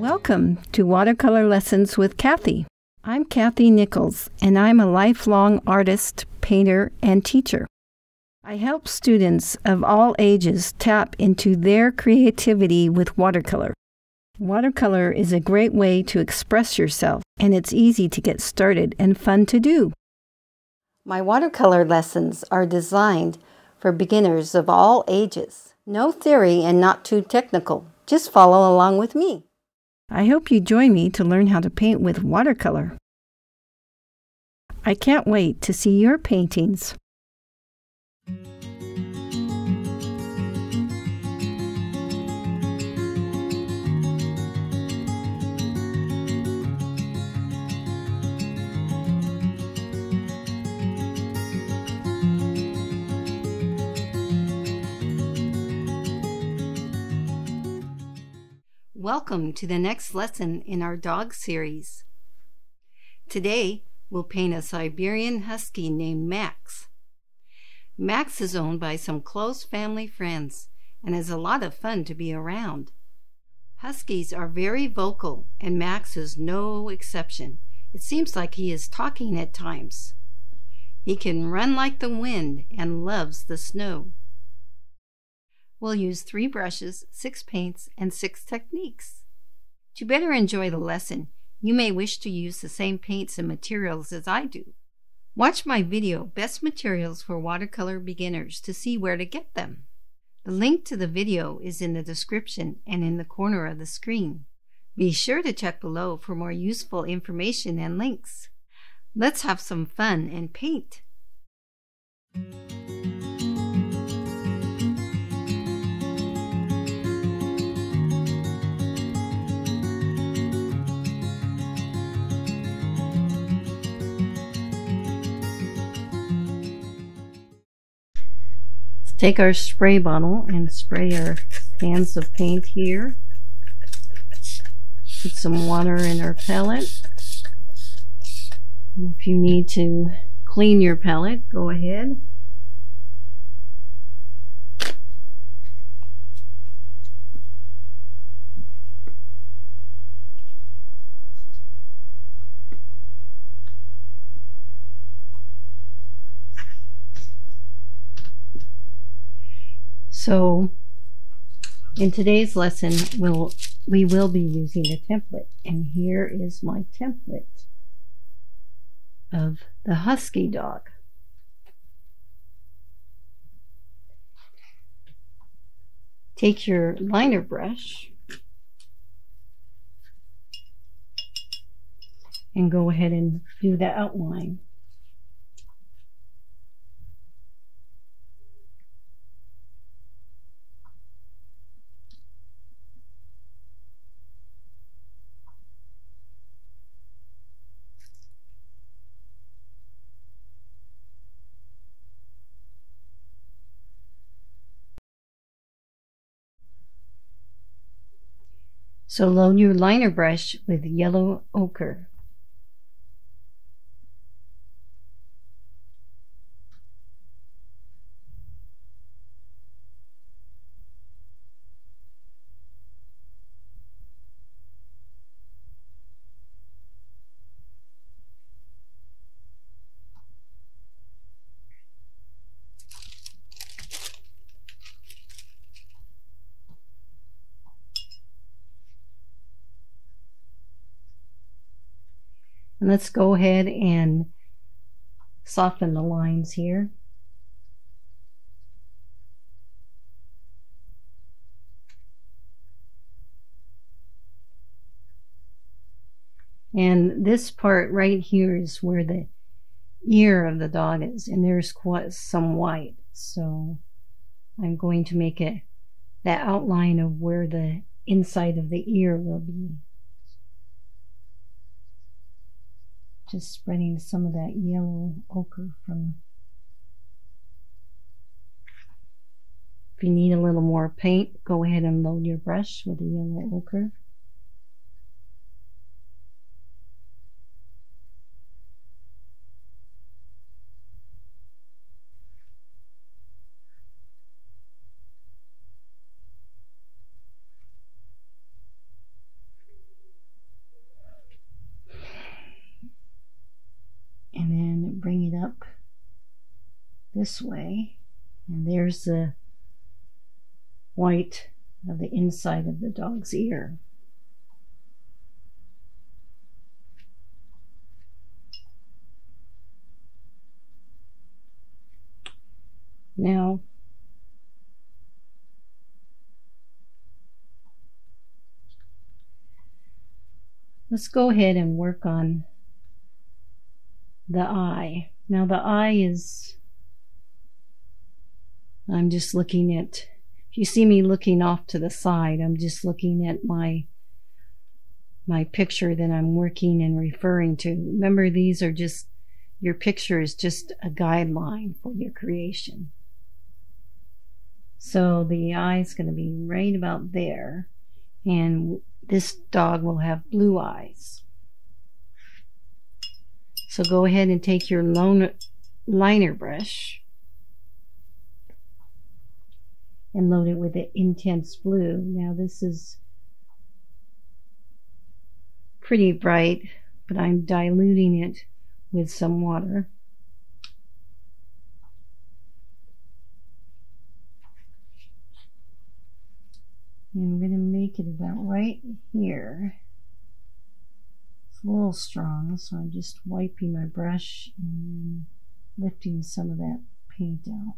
Welcome to Watercolor Lessons with Kathy. I'm Kathy Nichols, and I'm a lifelong artist, painter, and teacher. I help students of all ages tap into their creativity with watercolor. Watercolor is a great way to express yourself, and it's easy to get started and fun to do. My watercolor lessons are designed for beginners of all ages. No theory and not too technical. Just follow along with me. I hope you join me to learn how to paint with watercolor. I can't wait to see your paintings. Welcome to the next lesson in our dog series. Today, we'll paint a Siberian Husky named Max. Max is owned by some close family friends and is a lot of fun to be around. Huskies are very vocal, and Max is no exception. It seems like he is talking at times. He can run like the wind and loves the snow. We'll use 3 brushes, 6 paints, and 6 techniques. To better enjoy the lesson, you may wish to use the same paints and materials as I do. Watch my video, Best Materials for Watercolor Beginners, to see where to get them. The link to the video is in the description and in the corner of the screen. Be sure to check below for more useful information and links. Let's have some fun and paint. Take our spray bottle and spray our cans of paint here. Put some water in our palette. And if you need to clean your palette, go ahead. So, in today's lesson, we will be using a template, and here is my template of the Husky dog. Take your liner brush and go ahead and do the outline. So load your liner brush with yellow ochre. And let's go ahead and soften the lines here. And this part right here is where the ear of the dog is, and there's quite some white. So I'm going to make it that outline of where the inside of the ear will be. Just spreading some of that yellow ochre from. If you need a little more paint, go ahead and load your brush with the yellow ochre. this way, and there's the white of the inside of the dog's ear. Now, let's go ahead and work on the eye. Now the eye is, I'm just looking at, if you see me looking off to the side, I'm just looking at my picture that I'm working and referring to. Remember, these are just, your picture is just a guideline for your creation. So the eye is going to be right about there, and this dog will have blue eyes. So go ahead and take your liner brush and load it with the intense blue. Now this is pretty bright, but I'm diluting it with some water. And I'm going to make it about right here. It's a little strong, so I'm just wiping my brush and then lifting some of that paint out.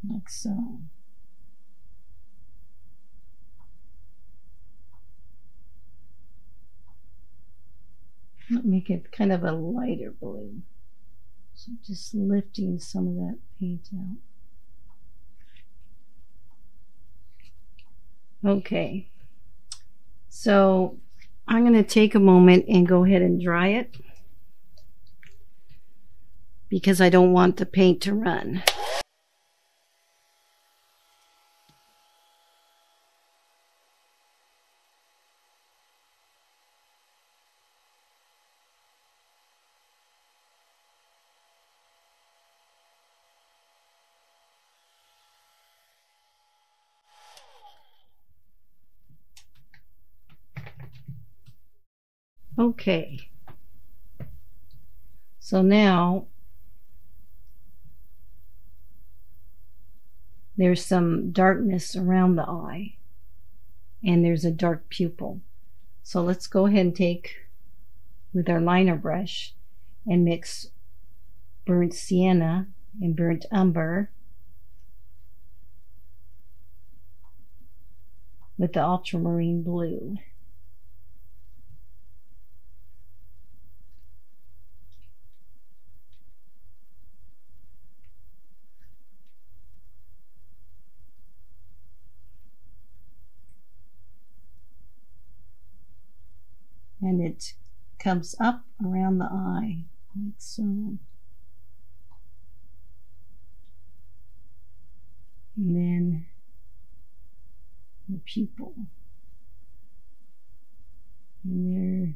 Like so. Make it kind of a lighter blue. So just lifting some of that paint out. Okay. So I'm going to take a moment and go ahead and dry it because I don't want the paint to run. Okay, so now there's some darkness around the eye and there's a dark pupil. So let's go ahead and take with our liner brush and mix burnt sienna and burnt umber with the ultramarine blue. And it comes up around the eye, like so. And then the pupil. And there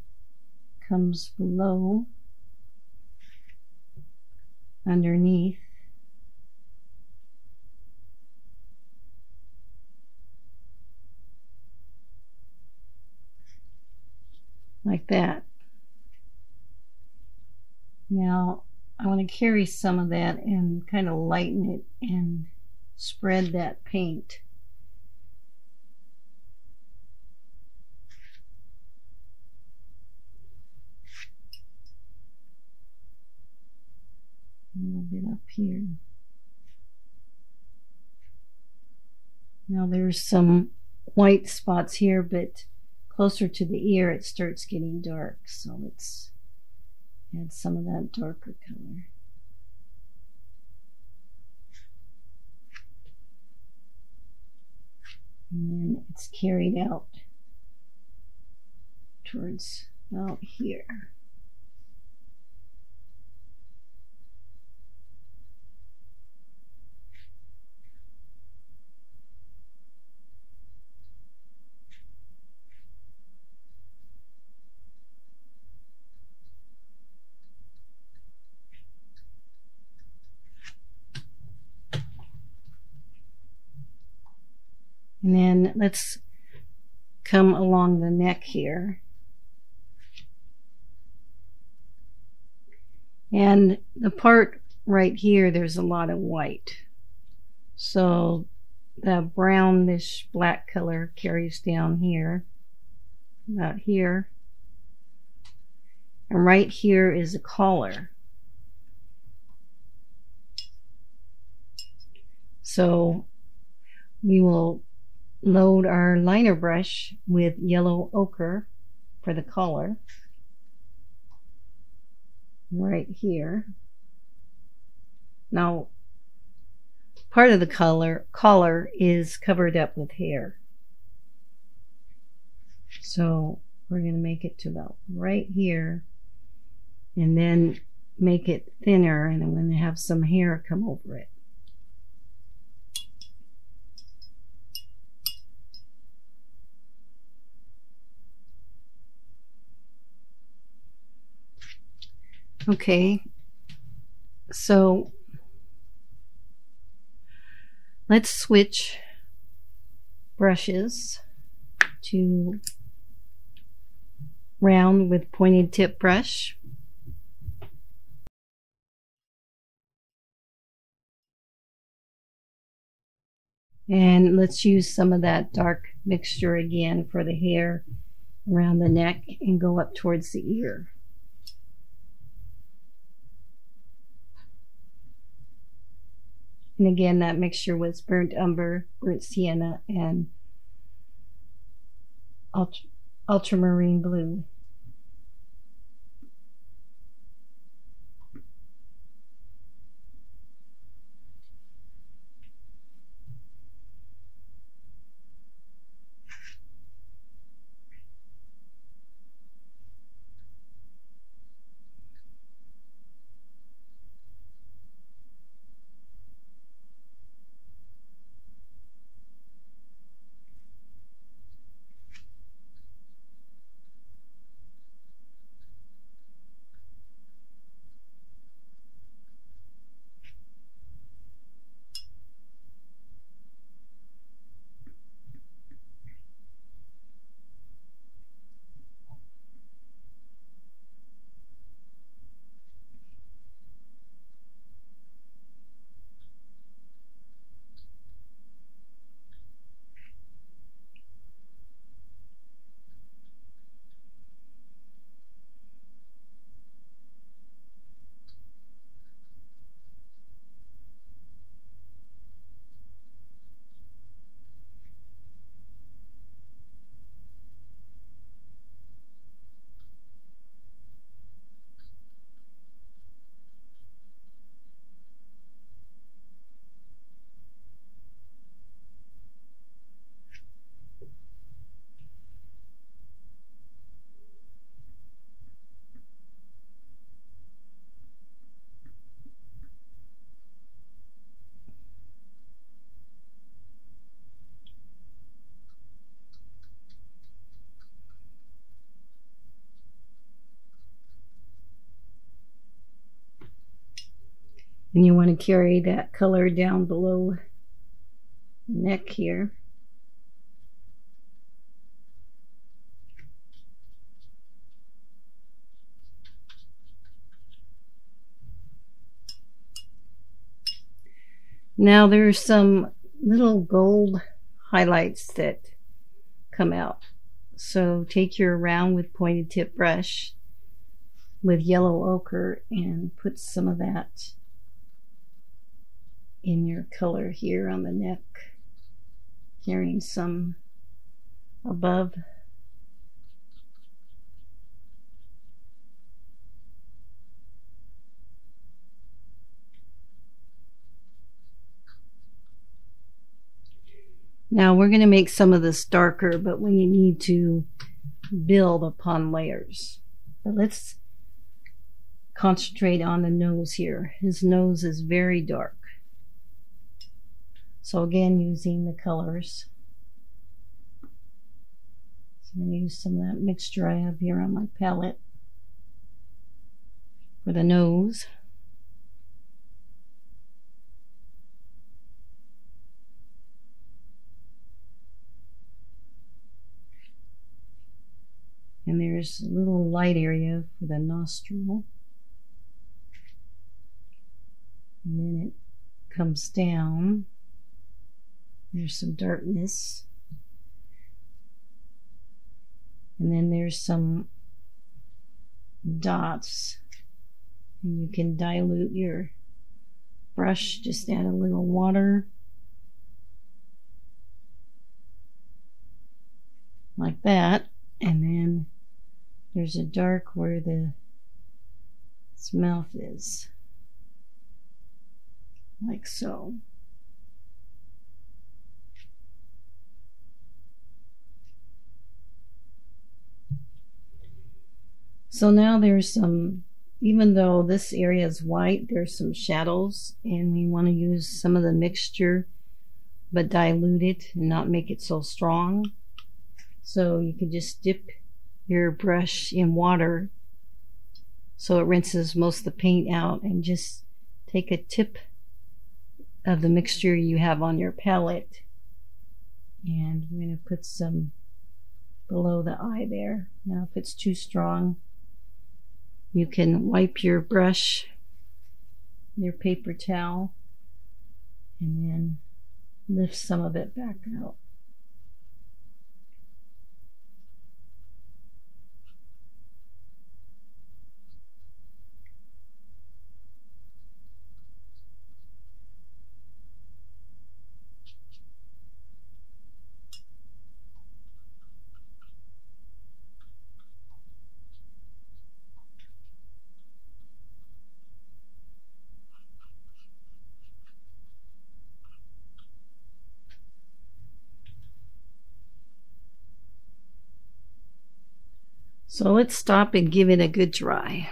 comes below, underneath. Like that. Now I want to carry some of that and kind of lighten it and spread that paint. A little bit up here. Now there's some white spots here, but closer to the ear it starts getting dark, so let's add some of that darker color. And then it's carried out towards about here. then let's come along the neck here. And the part right here, there's a lot of white. So the brownish black color carries down here, about here. And right here is a collar. So we will load our liner brush with yellow ochre for the collar right here. Now, part of the collar is covered up with hair. So we're going to make it to about right here and then make it thinner, and I'm going to have some hair come over it. Okay, so let's switch brushes to round with pointed tip brush. And let's use some of that dark mixture again for the hair around the neck and go up towards the ear. And again, that mixture was burnt umber, burnt sienna, and ultramarine blue. And you want to carry that color down below the neck here. Now there's some little gold highlights that come out. So take your round with pointed tip brush with yellow ochre and put some of that in your color here on the neck, carrying some above. Now we're going to make some of this darker, but we need to build upon layers. But let's concentrate on the nose here. His nose is very dark. So again, using the colors. So I'm going to use some of that mixture I have here on my palette for the nose. And there's a little light area for the nostril. And then it comes down. There's some darkness. And then there's some dots. And you can dilute your brush, just add a little water. Like that. And then there's a dark where its mouth is. Like so. So now there's some, even though this area is white, there's some shadows, and we want to use some of the mixture but dilute it and not make it so strong. So you can just dip your brush in water so it rinses most of the paint out, and just take a tip of the mixture you have on your palette, and I'm going to put some below the eye there. Now if it's too strong, you can wipe your brush, your paper towel, and then lift some of it back out. So let's stop and give it a good dry.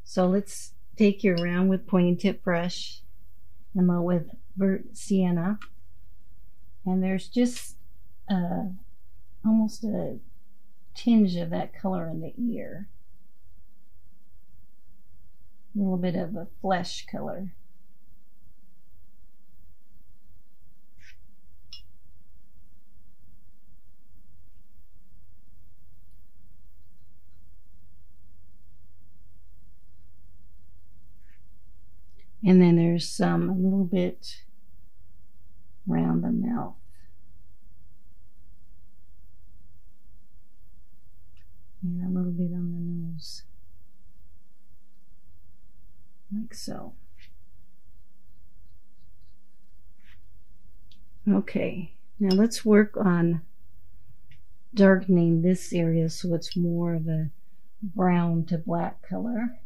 So let's take your round with pointing tip brush and low with burnt sienna, and there's just almost a tinge of that color in the ear, a little bit of a flesh color. And then there's a little bit around the mouth. And a little bit on the nose. Like so. Okay, now let's work on darkening this area so it's more of a brown to black color.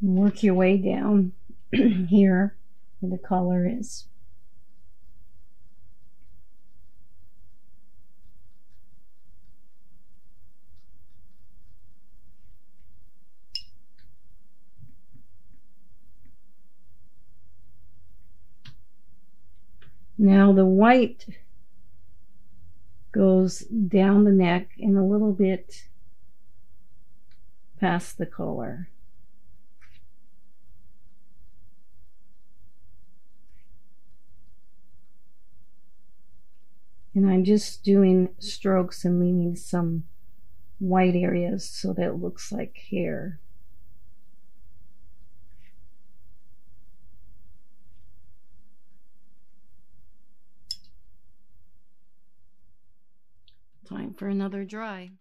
Work your way down here where the collar is. Now the white goes down the neck and a little bit past the collar. And I'm just doing strokes and leaving some white areas so that it looks like hair. Time for another dry.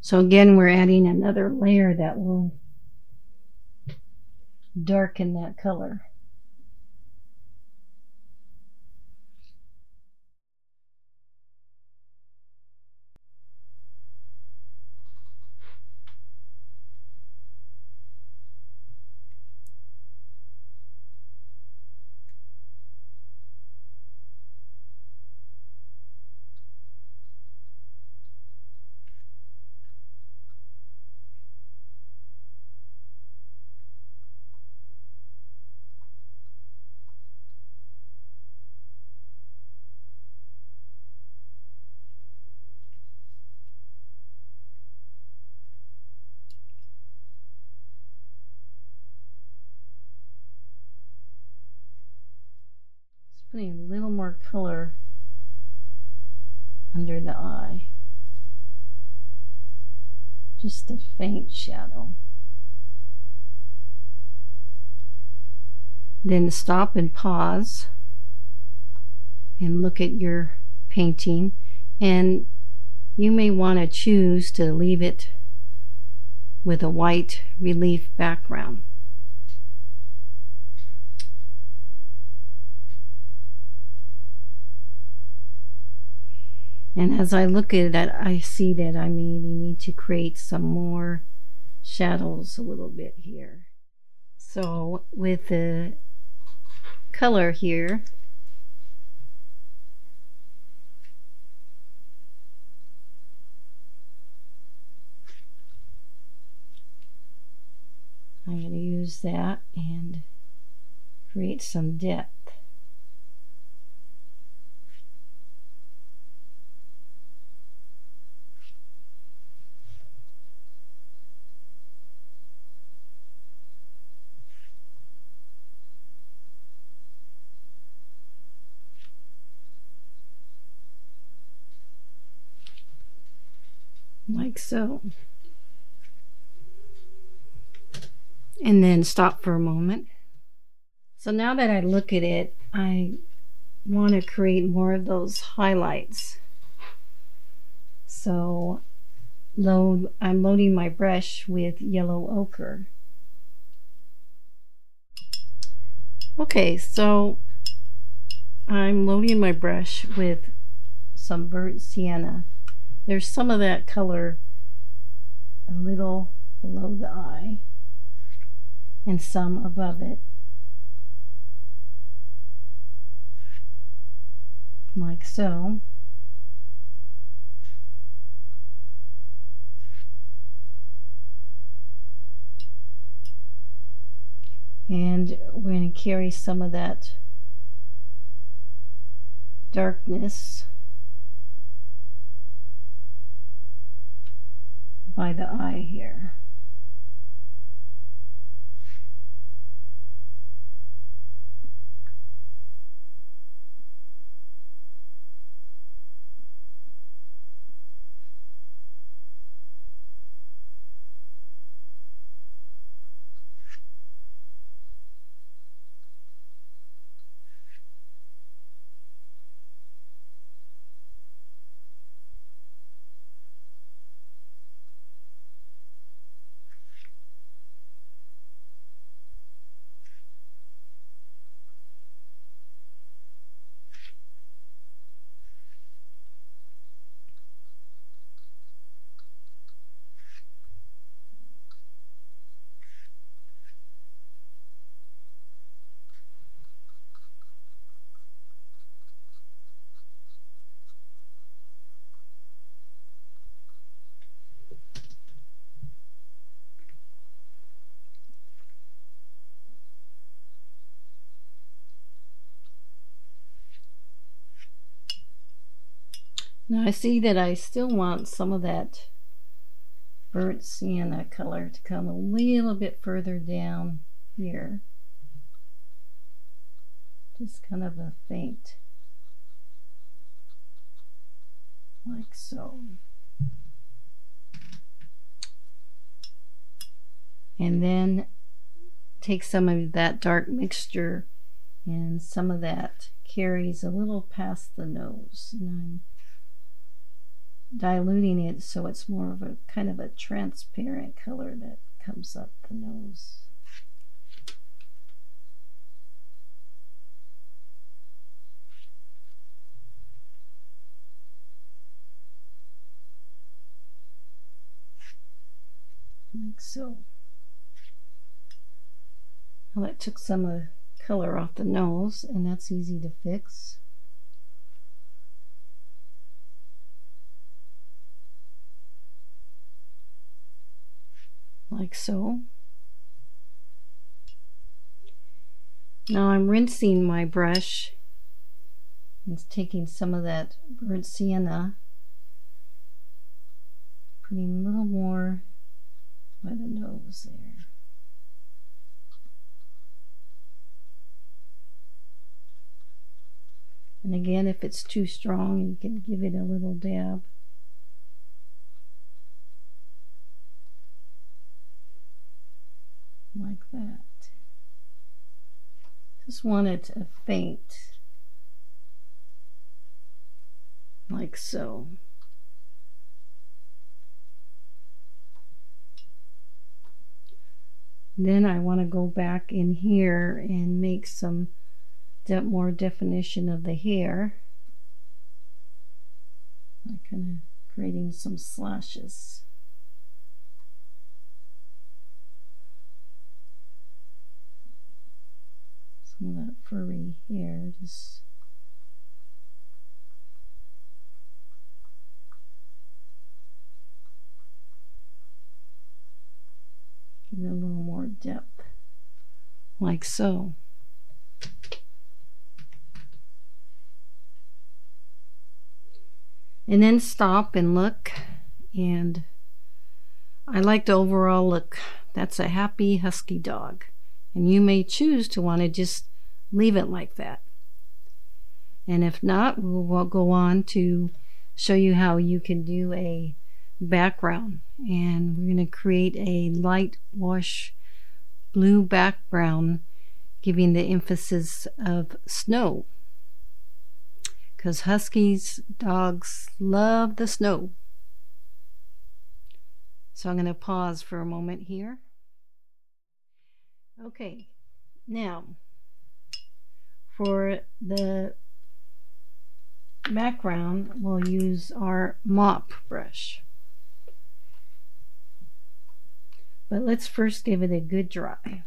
So again, we're adding another layer that will darken that color. Putting a little more color under the eye. Just a faint shadow. Then stop and pause and look at your painting, and you may want to choose to leave it with a white relief background. And as I look at it, I see that I maybe need to create some more shadows a little bit here. So with the color here, I'm going to use that and create some depth. like so. And then stop for a moment. So now that I look at it, I want to create more of those highlights. So I'm loading my brush with yellow ochre. Okay, so I'm loading my brush with some burnt sienna. There's some of that color a little below the eye and some above it, like so. And we're going to carry some of that darkness by the eye here. Now I see that I still want some of that burnt sienna color to come a little bit further down here. Just kind of a faint, like so. And then take some of that dark mixture, and some of that carries a little past the nose, and I'm diluting it so it's more of a kind of a transparent color that comes up the nose. Like so. Well, that took some of the color off the nose, and that's easy to fix. Like so. Now I'm rinsing my brush. It's taking some of that burnt sienna, putting a little more by the nose there. And again, if it's too strong, you can give it a little dab. Like that. Just want it to faint, like so. Then I want to go back in here and make some more definition of the hair. I'm kind of creating some slashes. Some of that furry hair, just give it a little more depth, like so. And then stop and look, and I like the overall look. That's a happy husky dog. And you may choose to want to just leave it like that. And if not, we'll go on to show you how you can do a background, and we're going to create a light wash blue background, giving the emphasis of snow, because Huskies dogs love the snow. So I'm going to pause for a moment here. Okay, now for the background we'll use our mop brush, but let's first give it a good dry.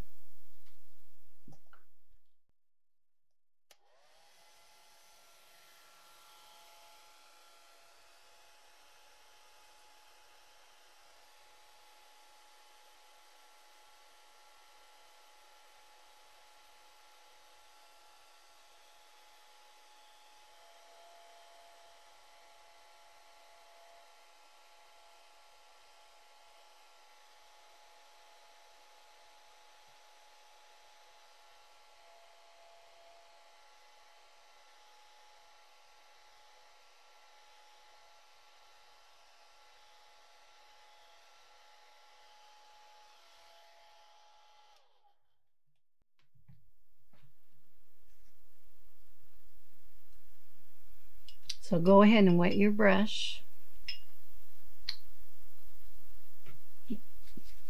So go ahead and wet your brush,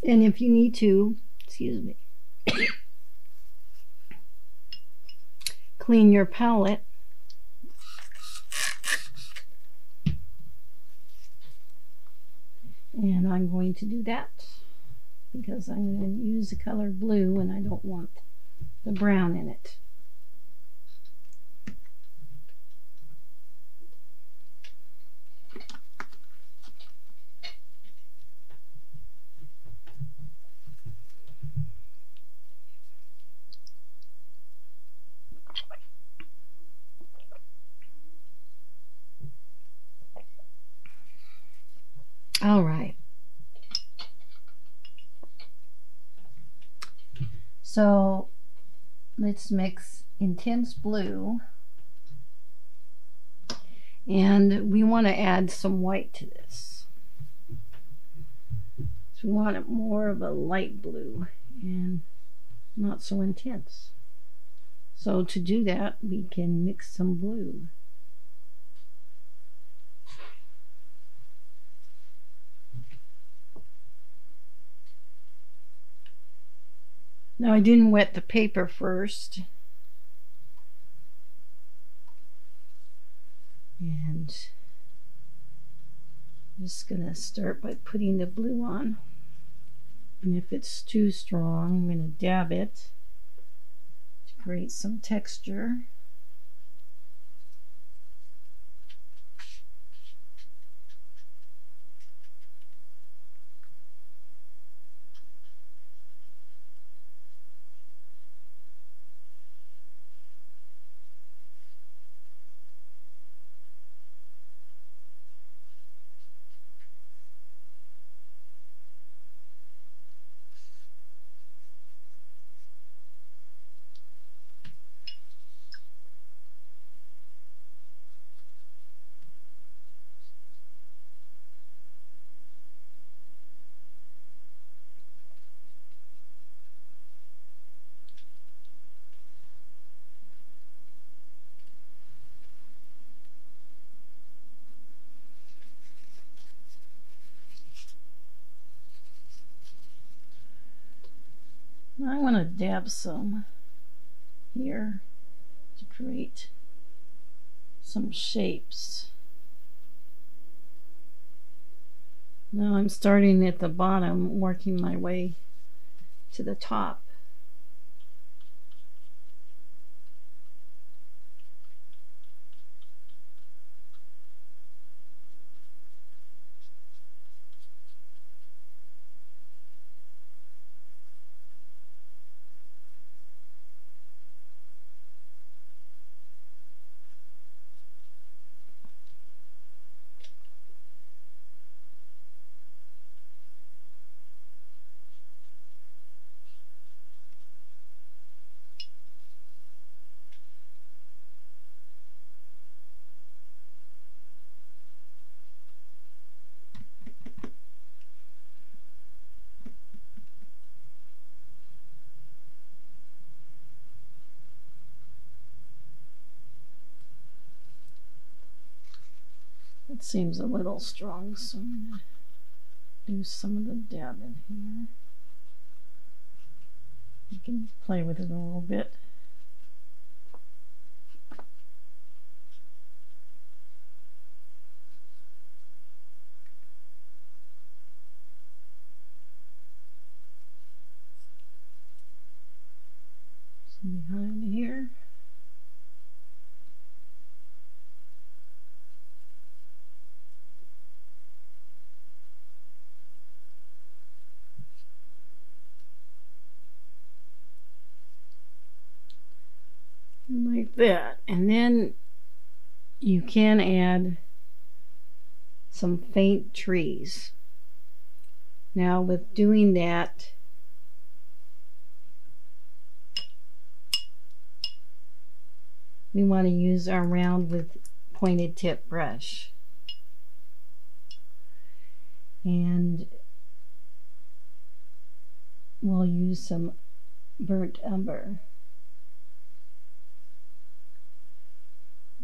and if you need to, excuse me, clean your palette. And I'm going to do that because I'm going to use the color blue and I don't want the brown in it. All right. So let's mix intense blue, and we want to add some white to this. So we want it more of a light blue and not so intense. So to do that, we can mix some blue. Now I didn't wet the paper first, and I'm just going to start by putting the blue on, and if it's too strong I'm going to dab it to create some texture. I want to dab some here to create some shapes. Now I'm starting at the bottom, working my way to the top. It seems a little strong, so I'm going to do some of the dab in here. You can play with it a little bit. Some behind here. Like that, and then you can add some faint trees. Now with doing that, we want to use our round with pointed tip brush, and we'll use some burnt umber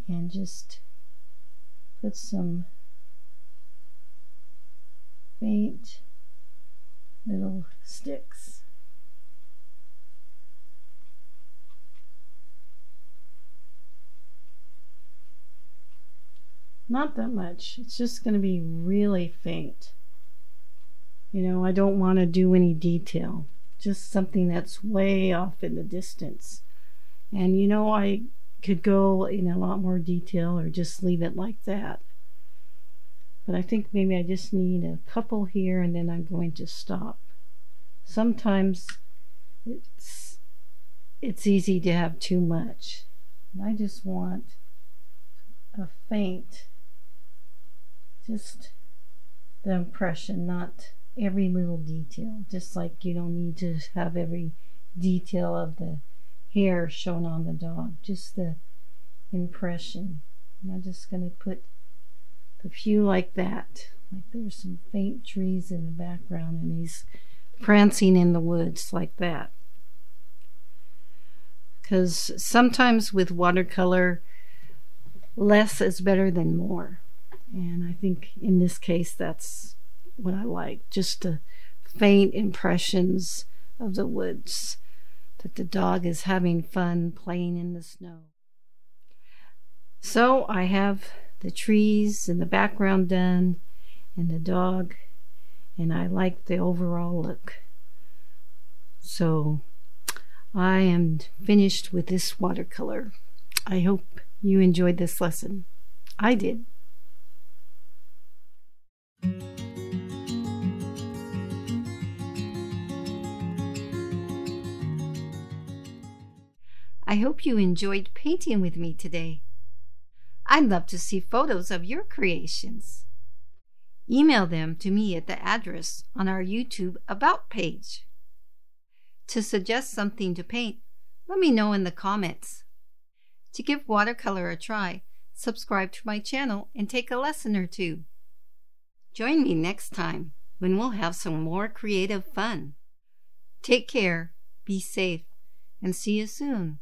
and just put some faint little sticks. Not that much, it's just going to be really faint. You know, I don't want to do any detail, just something that's way off in the distance. And you know, I could go in a lot more detail or just leave it like that. But I think maybe I just need a couple here and then I'm going to stop. Sometimes it's easy to have too much. And I just want a faint, just the impression, not every little detail. Just like you don't need to have every detail of the hair shown on the dog, just the impression. And I'm just going to put a few like that. Like there's some faint trees in the background and he's prancing in the woods like that. Because sometimes with watercolor, less is better than more. And I think in this case that's what I like. Just the faint impressions of the woods, that the dog is having fun playing in the snow. So I have the trees in the background done and the dog, and I like the overall look. So I am finished with this watercolor. I hope you enjoyed this lesson. I did. I hope you enjoyed painting with me today. I'd love to see photos of your creations. Email them to me at the address on our YouTube About page. To suggest something to paint, let me know in the comments. To give watercolor a try, subscribe to my channel and take a lesson or two. Join me next time when we'll have some more creative fun. Take care, be safe, and see you soon.